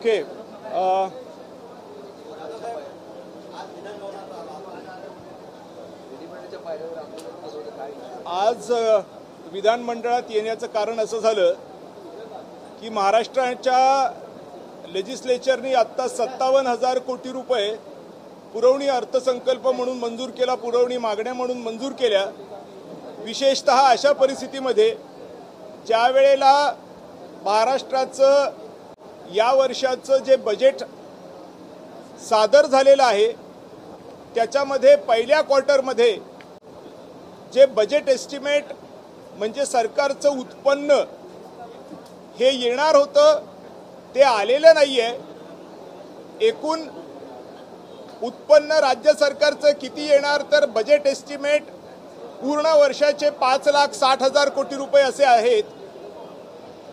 Okay आज विधानमंडळात येण्याचं कारण असं झालं की महाराष्ट्राच्या लेजिस्लेचरनी आत्ता 57,000 कोटी रुपये पुरवणी अर्थसंकल्प म्हणून मंजूर केला, पुरवणी मागण्या म्हणून मंजूर केल्या। विशेषतः अशा परिस्थितीमध्ये ज्या वेळेला महाराष्ट्राचं या वर्षाचं जे बजेट सादर झालेलं आहे त्याच्यामध्ये पहिल्या क्वार्टरमध्ये जे बजेट एस्टिमेट म्हणजे सरकारचं उत्पन्न हे येणार होतं ते आलेलं नाहीये। एकूण उत्पन्न राज्य सरकारचं किती येणार तर बजेट एस्टिमेट पूर्ण वर्षाचे 5,60,000 कोटी रुपये असे आहेत।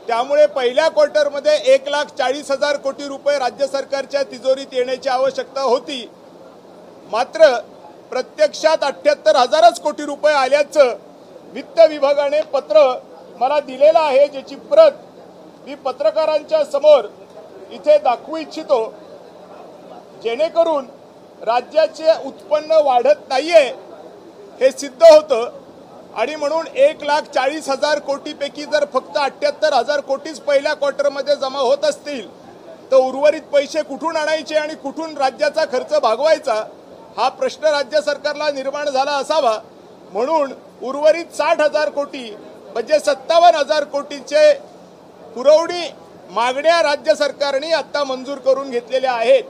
त्यामुळे पहिल्या क्वार्टरमध्ये 1,40,000 कोटी रुपये राज्य सरकारच्या तिजोरीत येण्याची आवश्यकता होती, मात्र प्रत्यक्षात 78,000 कोटी रुपये आल्याचं वित्त विभागाने पत्र मला दिलेलं आहे, ज्याची प्रत मी पत्रकारांच्या समोर इथे दाखवू इच्छितो, जेणेकरून राज्याचे उत्पन्न वाढत नाहीये हे सिद्ध होतं। आणि म्हणून 1,40,000 कोटीपैकी जर फक्त 78,000 कोटीच पहिल्या क्वार्टरमध्ये जमा होत असतील तर उर्वरित पैसे कुठून आणायचे आणि कुठून राज्याचा खर्च भागवायचा हा प्रश्न राज्य सरकारला निर्माण झाला असावा। म्हणून उर्वरित 60,000 कोटी म्हणजे 57,000 कोटीचे पुरवणी मागण्या राज्य सरकारने आता मंजूर करून घेतलेल्या आहेत।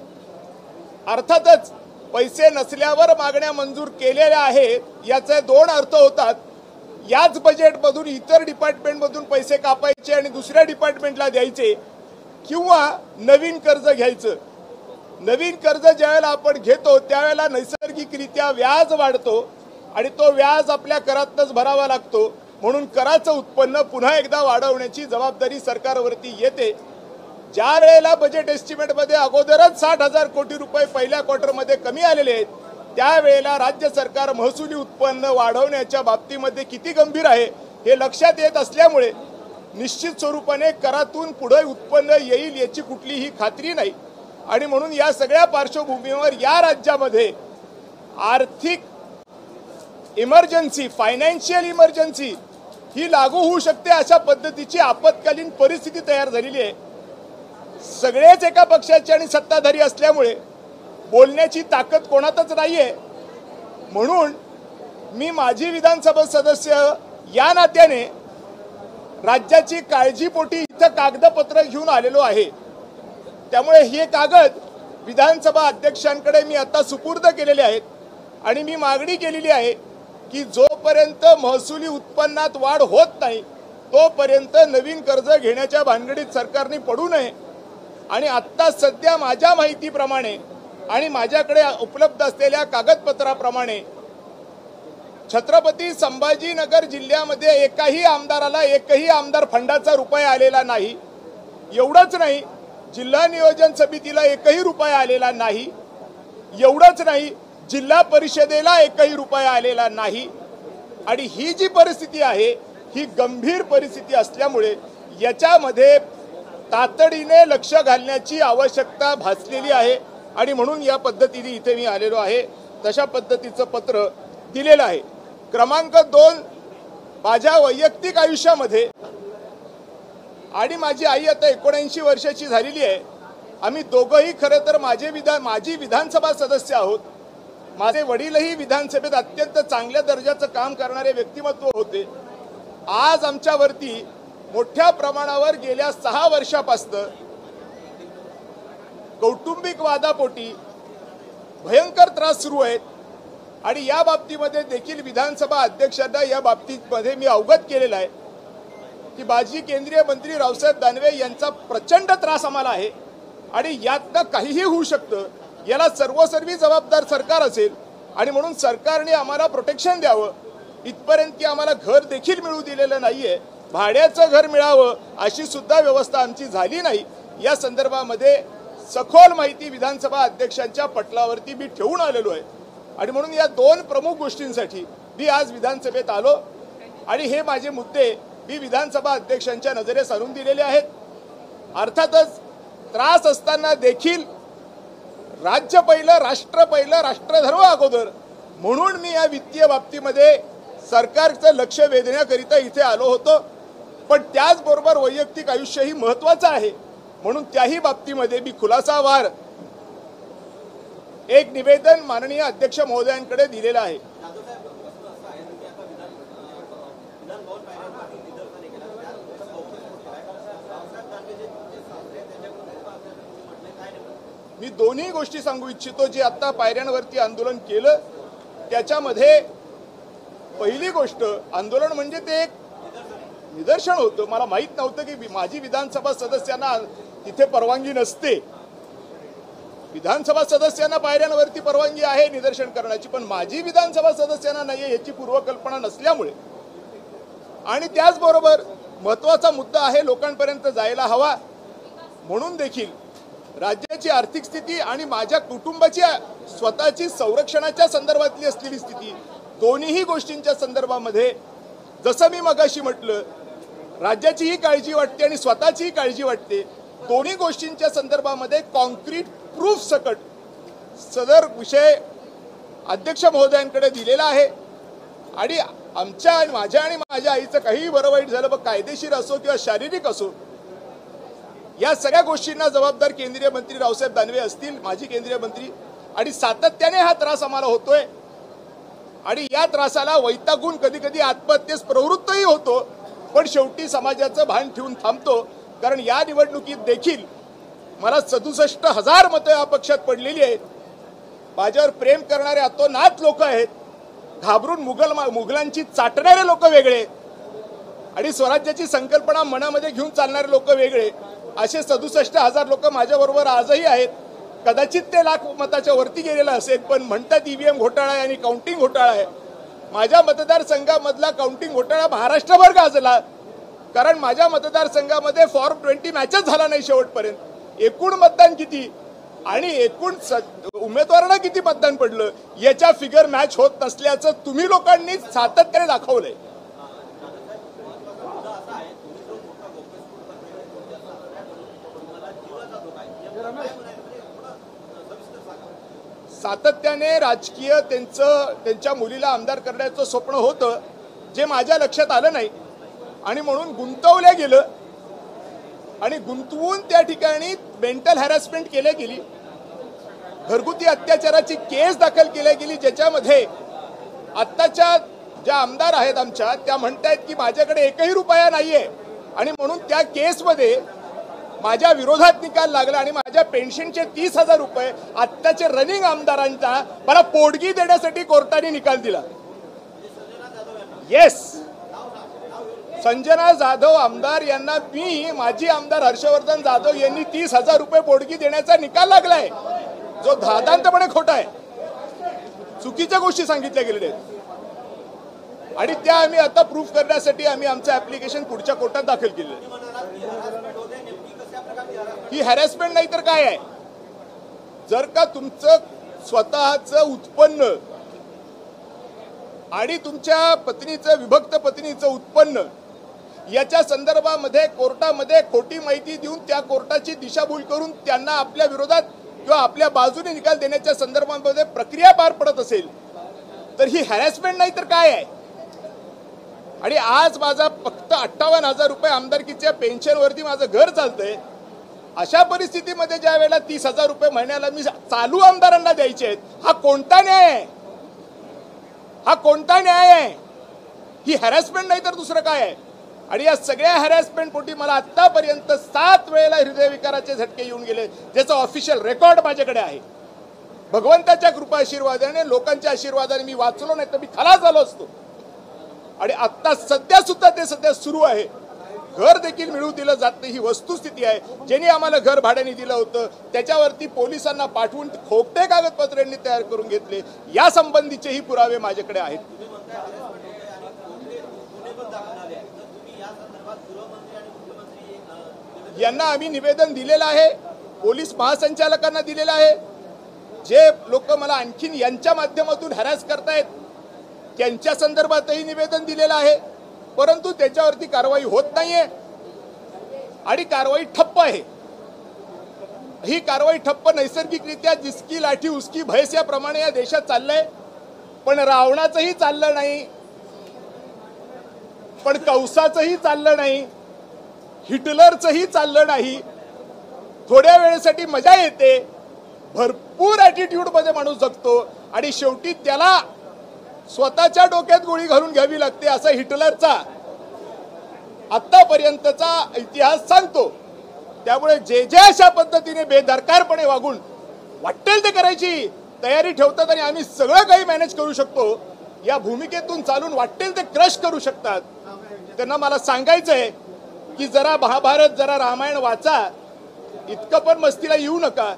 अर्थातच पैसे नसल्यावर मागण्या मंजूर केलेल्या आहेत याचे दोन अर्थ होतात। याच बजेटमधून इतर डिपार्टमेंटमधून पैसे कापायचे आणि दुसऱ्या डिपार्टमेंटला द्यायचे किंवा नवीन कर्ज घ्यायचं। नवीन कर्ज ज्यावेळेला आपण घेतो त्यावेळेला नैसर्गिकरित्या व्याज वाढतो आणि तो व्याज आपल्या करातच भरावा लागतो, म्हणून कराचं उत्पन्न पुन्हा एकदा वाढवण्याची जबाबदारी सरकारवरती येते। ज्या वेळेला बजेट एस्टिमेटमध्ये अगोदरच 60,000 कोटी रुपये पहिल्या क्वार्टरमध्ये कमी आलेले आहेत त्यावेळेला राज्य सरकार महसुली उत्पन्न वाढवण्याच्या बाबतीमध्ये किती गंभीर आहे हे लक्षात येत असल्यामुळे निश्चित स्वरूपाने करातून पुढे उत्पन्न येईल याची कुठलीही खात्री नाही। आणि म्हणून या सगळ्या पार्श्वभूमीवर या राज्यामध्ये आर्थिक इमर्जन्सी, फायनान्शियल इमर्जन्सी ही लागू होऊ शकते अशा पद्धतीची आपत्कालीन परिस्थिती तयार झालेली आहे। सगळेच एका पक्षाचे आणि सत्ताधारी असल्यामुळे बोलण्याची ताकद कोणातच नाहीये। म्हणून मी माजी विधानसभा सदस्य या नात्याने राज्याची काळजीपोटी इथं कागदपत्र घेऊन आलेलो आहे। त्यामुळे हे कागद विधानसभा अध्यक्षांकडे मी आता सुपूर्द केलेले आहेत आणि मी मागणी केलेली आहे की जोपर्यंत महसुली उत्पन्नात वाढ होत नाही तोपर्यंत नवीन कर्ज घेण्याच्या भानगडीत सरकारने पडू नये। आणि आत्ता सध्या माझ्या माहितीप्रमाणे आणि माझ्याकडे उपलब्ध असलेल्या कागदपत्राप्रमाणे छत्रपती संभाजीनगर जिल्ह्यामध्ये एकही आमदाराला एकही आमदार फंडाचा रुपया आलेला नाही। एवढंच नाही, जिल्हा नियोजन समितीला एकही रुपया आलेला नाही। एवढंच नाही, जिल्हा परिषदेला एकही रुपया आलेला नाही। आणि ही जी परिस्थिती आहे ही गंभीर परिस्थिती असल्यामुळे याच्यामध्ये तातडीने लक्ष घालण्याची आवश्यकता भासलेली आहे आणि म्हणून या पद्धतीने इथे मी आलेलो आहे। तशा पद्धतीचं पत्र दिलेलं आहे। क्रमांक 2, माझ्या वैयक्तिक आयुष्यामध्ये आणि माझी आई आता 79 वर्षाची झालेली आहे। आम्ही दोघंही खरं तर माजी विधानसभा सदस्य आहोत। माझे वडीलही विधानसभेत अत्यंत चांगल्या दर्जाचं काम करणारे व्यक्तिमत्व होते। आज आमच्यावरती मोठ्या प्रमाणावर गेल्या 6 वर्षापासून कौटुंबिक वादापोटी भयंकर त्रास सुरू आहेत आणि या बाबतीमध्ये देखील विधानसभा अध्यक्षांना या बाबतीमध्ये मी अवगत केलेला आहे की माजी केंद्रीय मंत्री रावसाहेब दानवे यांचा प्रचंड त्रास आम्हाला आहे आणि यातनं काहीही होऊ शकतं। याला सर्वस्वी जबाबदार सरकार असेल आणि म्हणून सरकारने आम्हाला प्रोटेक्शन द्यावं। इथपर्यंत की आम्हाला घर देखील मिळू दिलेलं नाहीये, भाड्याचं घर मिळावं अशी सुद्धा व्यवस्था आमची झाली नाही। या संदर्भामध्ये सखोल माहिती विधानसभा अध्यक्षांच्या पटलावरती मी ठेवून आलेलो आहे आणि म्हणून या 2 प्रमुख गोष्टींसाठी मी आज विधानसभेत आलो आणि हे माझे मुद्दे मी विधानसभा अध्यक्षांच्या नजरेस आणून दिलेले आहेत। अर्थातच त्रास असताना देखील राज्य पहिलं, राष्ट्र पहिलं, राष्ट्रधर्म अगोदर म्हणून मी या वित्तीय बाबतीमध्ये सरकारचं लक्ष वेधण्याकरिता इथे आलो होतो. पण त्याचबरोबर वैयक्तिक आयुष्यही महत्त्वाचं आहे म्हणून त्याही बाबतीमध्ये मी खुलासावार एक निवेदन माननीय अध्यक्ष महोदयांकडे दिलेलं आहे. मी दोन्ही गोष्टी सांगू इच्छितो. जे आता पायऱ्यांवरती आंदोलन केलं त्याच्यामध्ये पहिली गोष्ट, आंदोलन म्हणजे ते एक निदर्शन होतं. मला माहीत नव्हतं की माजी विधानसभा सदस्यांना तिथे परवानगी नसते. विधानसभा सदस्यांना पायऱ्यांवरती परवानगी आहे निदर्शन करण्याची, पण माजी विधानसभा सदस्यांना नाही आहे याची पूर्वकल्पना नसल्यामुळे, आणि त्याचबरोबर महत्त्वाचा मुद्दा आहे लोकांपर्यंत जायला हवा म्हणून देखील राज्याची आर्थिक स्थिती आणि माझ्या कुटुंबाची स्वतःची संरक्षणाच्या संदर्भातली असलेली स्थिती, दोन्हीही गोष्टींच्या संदर्भामध्ये जसं मी मगाशी म्हटलं, राज्याचीही काळजी वाटते आणि स्वतःचीही काळजी वाटते. दोन्ही गोष्टींच्या संदर्भामध्ये कॉन्क्रीट प्रूफ सकट सदर विषय अध्यक्ष महोदयांकडे दिलेला आहे. आणि माझ्या आणि माझ्या आईचं काहीही बरं वाईट झालं, मग कायदेशीर असो किंवा शारीरिक असो, या सगळ्या गोष्टींना जबाबदार केंद्रीय मंत्री रावसाहेब दानवे असतील, माजी केंद्रीय मंत्री. आणि सातत्याने हा त्रास आम्हाला होतोय आणि या त्रासाला वैतागून कधी कधी आत्महत्येस प्रवृत्तही होतो, पण शेवटी समाजाचं भान ठेवून थांबतो. कारण या निवडणुकीत देखील मला 67,000 मतं या पक्षात पडलेली आहेत. माझ्यावर प्रेम करणारे अतोनात लोक आहेत, घाबरून मुघलांची चाटणारे लोक वेगळे आणि स्वराज्याची संकल्पना मनामध्ये घेऊन चालणारे लोक वेगळे. असे 67,000 लोक माझ्याबरोबर आजही आहेत. कदाचित ते लाख मताच्या वरती गेलेलं असेल, पण म्हणतात ईव्हीएम घोटाळा आहे आणि काउंटिंग घोटाळा आहे. माझ्या मतदारसंघामधला काउंटिंग घोटाळा महाराष्ट्रभर गाजला, कारण माझ्या मतदारसंघामध्ये फॉर्म 20 मॅचच झाला नाही शेवटपर्यंत. एकूण मतदान किती आणि एकूण उमेदवारांना किती मतदान पडलं याच्या फिगर मॅच होत नसल्याचं तुम्ही लोकांनी सातत्याने दाखवलंय. सातत्याने राजकीय त्यांच्या मुलीला आमदार करण्याचं स्वप्न होतं, जे माझ्या लक्षात आलं नाही आणि म्हणून गुंतवल्या गेलं आणि गुंतवून त्या ठिकाणी मेंटल हॅरॅसमेंट केली गेली, घरगुती अत्याचाराची केस दाखल केली गेली, ज्याच्यामध्ये आत्ताच्या ज्या आमदार आहेत आमच्या त्या म्हणतायत की माझ्याकडे एकही रुपया नाहीये आणि म्हणून त्या केसमध्ये माझ्या विरोधात निकाल लागला आणि माझ्या पेन्शनचे 30,000 रुपये आत्ताचे रनिंग आमदारांचा मला पोटगी देण्यासाठी कोर्टाने निकाल दिला. येस, संजना जाधव आमदार यांना मी माजी आमदार हर्षवर्धन जाधव यांनी 30,000 रुपये पोटगी देण्याचा निकाल लागलाय, जो धादांतपणे खोटा आहे. चुकीच्या गोष्टी सांगितल्या गेलेल्या आहेत आणि त्या आम्ही आता प्रूफ करण्यासाठी आम्ही आमचं ऍप्लिकेशन पुढच्या कोर्टात दाखल केलेलं आहे. ही हॅरॅसमेंट नाही तर काय आहे? जर का तुमचं स्वतःचं उत्पन्न आणि तुमच्या पत्नीचं, विभक्त पत्नीचं उत्पन्न याच्या संदर्भामध्ये कोर्टामध्ये खोटी माहिती देऊन त्या कोर्टाची दिशाभूल करून त्यांना आपल्या विरोधात किंवा आपल्या बाजूने निकाल देण्याच्या संदर्भामध्ये प्रक्रिया पार पडत असेल तर ही हॅरॅसमेंट नाही तर काय आहे? आणि आज माझा फक्त 58,000 रुपये आमदारकीच्या पेन्शनवरती माझं घर चालतंय. अशा परिस्थितीमध्ये ज्या वेळेला 30,000 रुपये महिन्याला मी चालू आमदारांना द्यायचे आहेत, हा कोणता न्याय आहे? हा कोणता न्याय आहे? ही हॅरॅसमेंट नाही तर दुसरं काय आहे? आणि या सगळ्या हॅरॅसमेंट पोटी मला आतापर्यंत 7 वेळेला हृदयविकाराचे झटके येऊन गेले, ज्याचा ऑफिशियल रेकॉर्ड माझ्याकडे आहे. भगवंताच्या कृपा आशीर्वादाने, लोकांच्या आशीर्वादाने मी वाचलो, नाही तर मी खलास झालो असतो. आणि आता सध्या सुद्धा ते सुरू आहे. घर देखील मिळू दिलं जात नाही, ही वस्तुस्थिती आहे. ज्यांनी आम्हाला घर भाड्याने दिलं होतं त्याच्यावरती पोलिसांना पाठवून खोटे कागदपत्रांनी तयार करून घेतले, या संबंधीचेही पुरावे माझ्याकडे आहेत. यांना आम्ही निवेदन दिलेलं आहे, पोलीस महासंचालकांना दिलेलं आहे. जे लोक मला आणखीन यांच्या माध्यमातून हॅरॅस करतायत त्यांच्या संदर्भातही निवेदन दिलेलं आहे, परंतु त्याच्यावरती कारवाई होत नाहीये आणि कारवाई ठप्प आहे. ही कारवाई ठप्प नैसर्गिकरित्या जिसकी लाठी उसकी भैस याप्रमाणे या देशात चाललंय, पण रावणाचंही चाललं नाही, पण कंसाचंही चाललं नाही, हिटलरचंही चाललं नाही. थोड्या वेळेसाठी मजा येते, भरपूर ॲटिट्यूड मध्ये माणूस जगतो आणि शेवटी त्याला स्वतःच्या डोक्यात गोळी घालून घ्यावी लागते, असा हिटलरचा आतापर्यंतचा इतिहास सांगतो. त्यामुळे जे जे अशा पद्धतीने बेदरकारपणे वागून वाटेल ते करायची तयारी ठेवतात आणि आम्ही सगळं काही मॅनेज करू शकतो या भूमिकेतून चालून वाटेल ते क्रश करू शकतात, त्यांना मला सांगायचंय की जरा महाभारत जरा रामायण वाचा, इतकं पण मस्तीला येऊ नका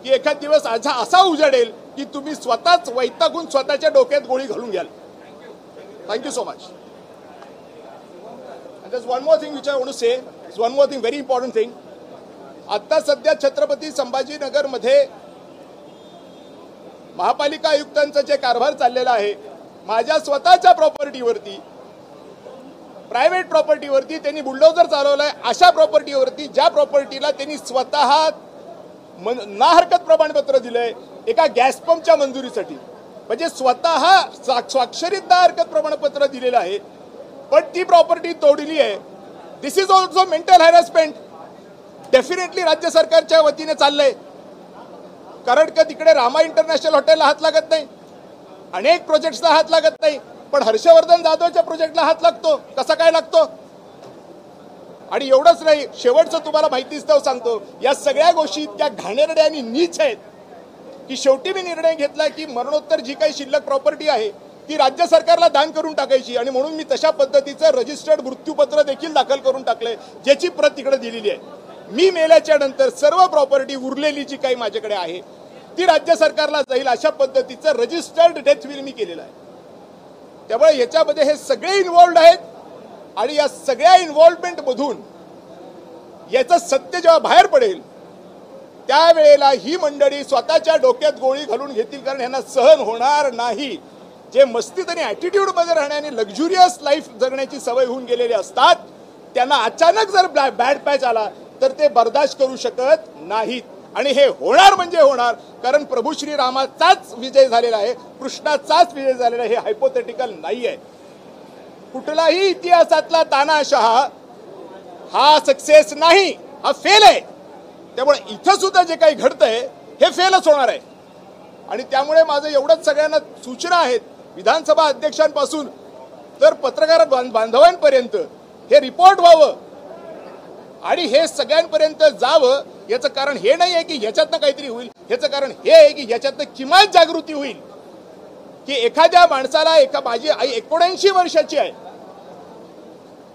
की एखाद दिवस असा उजाडेल की तुम्ही स्वतःच वैतागून स्वतःच्या डोक्यात गोळी घालून घ्याल. Thank you so much. There's one more thing which I want to say. It's one more thing, very important thing. आता सध्या छत्रपती संभाजीनगर मध्ये महापालिका आयुक्तांचा जे कारभार चाललेला आहे, माझ्या स्वतःच्या प्रॉपर्टीवरती, प्रायव्हेट प्रॉपर्टीवरती त्यांनी बुलडोजर चालवलाय. अशा प्रॉपर्टीवरती, ज्या प्रॉपर्टीला त्यांनी स्वतः ना हरकत प्रमाणपत्र दिलंय एका गॅस पंपच्या मंजुरीसाठी, म्हणजे स्वतः स्वाक्षरीत ना हरकत प्रमाणपत्र दिलेलं आहे, पण ती प्रॉपर्टी तोडली आहे. This is also mental harassment. Definitely राज्य सरकारच्या वतीने चाललंय, कारण का तिकडे रामा इंटरनॅशनल हॉटेलला हात लागत नाही, अनेक प्रोजेक्ट्सला हात लागत नाही, पण हर्षवर्धन जाधवच्या प्रोजेक्टला हात लागतो. कसा काय लागतो? आणि एवढंच नाही, शेवटचं तुम्हाला माहितीच सांगतो, या सगळ्या गोष्टी इतक्या घाणेरड्या आणि नीच आहेत की शेवटी मी निर्णय घेतला की मरणोत्तर जी काही शिल्लक प्रॉपर्टी आहे ती राज्य सरकारला दान करून टाकायची. आणि म्हणून मी तशा पद्धतीचं रजिस्टर्ड मृत्यूपत्र देखील दाखल करून टाकलंय, ज्याची प्रत तिकडे दिलेली आहे. मी मेल्याच्या नंतर सर्व प्रॉपर्टी उरलेली जी काही माझ्याकडे आहे ती राज्य सरकारला जाईल, अशा पद्धतीचं रजिस्टर्ड डेथ विल मी केलेलं आहे. त्यामुळे याच्यामध्ये हे सगळे इन्व्हॉल्ड आहेत आणि या सगळ्या इन्व्हॉल्वमेंट मधून याचं सत्य जेव्हा बाहेर पडेल त्यावेळेला ही मंडळी स्वतःच्या डोक्यात गोळी घालून घेतील, कारण यांना सहन होणार नाही. जे मस्तीत आणि ॲटिट्यूड मध्ये राहण्याने लक्झुरियस लाईफ जगण्याची सवय होऊन गेलेले असतात, त्यांना अचानक जर बॅड पॅच आला तर ते बर्दाश्त करू शकत नाहीत. आणि हे होणार म्हणजे होणार, कारण प्रभू श्रीरामाचाच विजय झालेला आहे, कृष्णाचाच विजय झालेला आहे. हे हायपोथेटिकल नाही आहे. कुठलाही इतिहासातला तानाशाह हा सक्सेस नाही, हा फेल आहे. त्यामुळे इथं सुद्धा जे काही घडतंय हे फेलच होणार आहे. आणि त्यामुळे माझं एवढंच सगळ्यांना सूचना आहेत, विधानसभा अध्यक्षांपासून तर पत्रकार बांधवांपर्यंत हे रिपोर्ट व्हावं आणि हे सगळ्यांपर्यंत जावं. याचं कारण हे नाही आहे की ह्याच्यातनं काहीतरी होईल, ह्याचं कारण हे आहे की ह्याच्यातनं किमान जागृती होईल की एखाद्या माणसाला, माझी आई 79 वर्षाची आहे,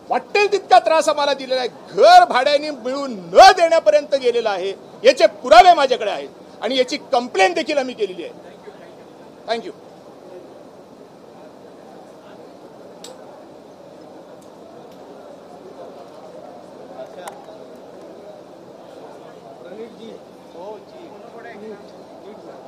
वाटेल तितका त्रास आम्हाला दिलेला आहे, घर भाड्याने मिळून न देण्यापर्यंत गेलेला आहे. याचे पुरावे माझ्याकडे आहेत आणि याची कंप्लेंट देखील आम्ही केलेली आहे. थँक्यू.